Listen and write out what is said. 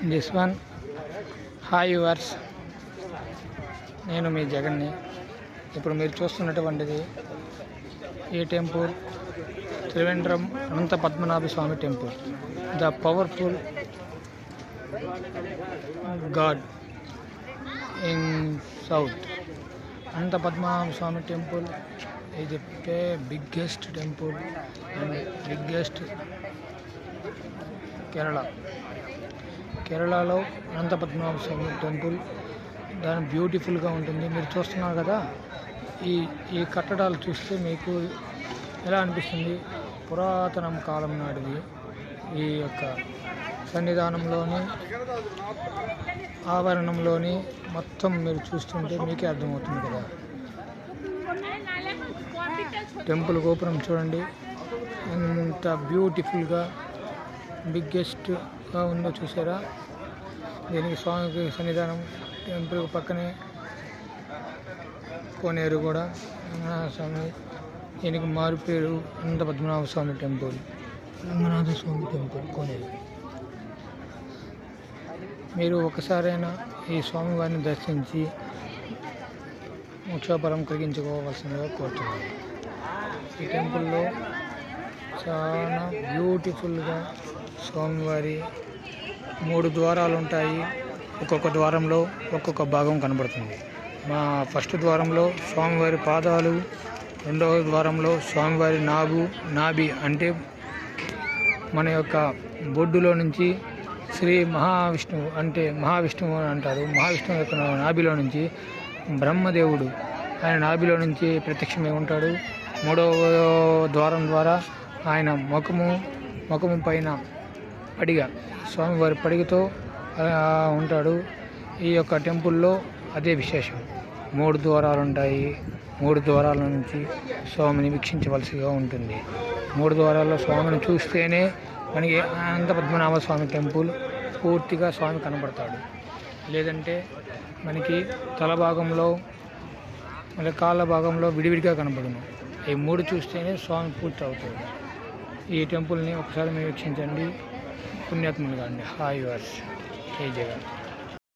This one. Hi yours, నేను మీ జగన్ని. ఇప్పుడు మీరు చూస్తున్నటువంటిది ఈ temple Trivandrum Anantha Padmanabha Swamy temple, the powerful god in south. Anantha Padmanabha Swamy temple ఇది బిగ్గెస్ట్ టెంపుల్ అండ్ బిగ్గెస్ట్ కేరళలో అనంత పద్మనాభ స్వామి టెంపుల్. దాని బ్యూటిఫుల్గా ఉంటుంది. మీరు చూస్తున్నారు కదా, ఈ కట్టడాలు చూస్తే మీకు ఎలా అనిపిస్తుంది? పురాతనం కాలం నాటిది. ఈ యొక్క సన్నిధానంలోని ఆవరణంలోని మొత్తం మీరు చూస్తుంటే మీకే అర్థమవుతుంది కదా. టెంపుల్ గోపురం చూడండి ఎంత బ్యూటిఫుల్గా బిగ్గెస్ట్గా ఉందో చూసారా. దీనికి స్వామికి సన్నిధానం టెంపుల్ పక్కనే కోనేరు కూడా. స్వామి దీనికి మారు పేరు అనంత పద్మనాభ స్వామి టెంపుల్, రంగనాథ స్వామి టెంపుల్ కోనేరు. మీరు ఒకసారైనా ఈ స్వామివారిని దర్శించి మోక్షఫలం కలిగించుకోవాల్సిందిగా కోరుతున్నాను. ఈ టెంపుల్లో చాలా బ్యూటిఫుల్గా స్వామివారి 3 ద్వారాలు ఉంటాయి. ఒక్కొక్క ద్వారంలో ఒక్కొక్క భాగం కనబడుతుంది. మా ఫస్ట్ ద్వారంలో స్వామివారి పాదాలు, రెండవ ద్వారంలో స్వామివారి నాభి అంటే మన యొక్క బొడ్డులో నుంచి శ్రీ మహావిష్ణువు అంటే మహావిష్ణువు అని అంటారు. మహావిష్ణువు యొక్క నాభిలో నుంచి బ్రహ్మదేవుడు ఆయన నాభిలో నుంచి ప్రత్యక్షమై ఉంటాడు. 3వ ద్వారం ద్వారా ఆయన ముఖము పైన పడిగ, స్వామివారి పడిగతో ఉంటాడు. ఈ యొక్క టెంపుల్లో అదే విశేషం. 3 ద్వారాలు ఉంటాయి. 3 ద్వారాల నుంచి స్వామిని వీక్షించవలసిగా ఉంటుంది. 3 ద్వారాల్లో స్వామిని చూస్తేనే మనకి అనంత పద్మనాభ స్వామి టెంపుల్ పూర్తిగా స్వామి కనబడతాడు. లేదంటే మనకి తల భాగంలో మళ్ళీ కాళ్ళ భాగంలో విడివిడిగా కనబడును. ఈ 3 చూస్తేనే స్వామి పూర్తి అవుతాడు. ఈ టెంపుల్ని ఒకసారి మీరు వీక్షించండి, పుణ్యాత్ములుగా అండి. హాయ్ యువర్స్, జై జగన్.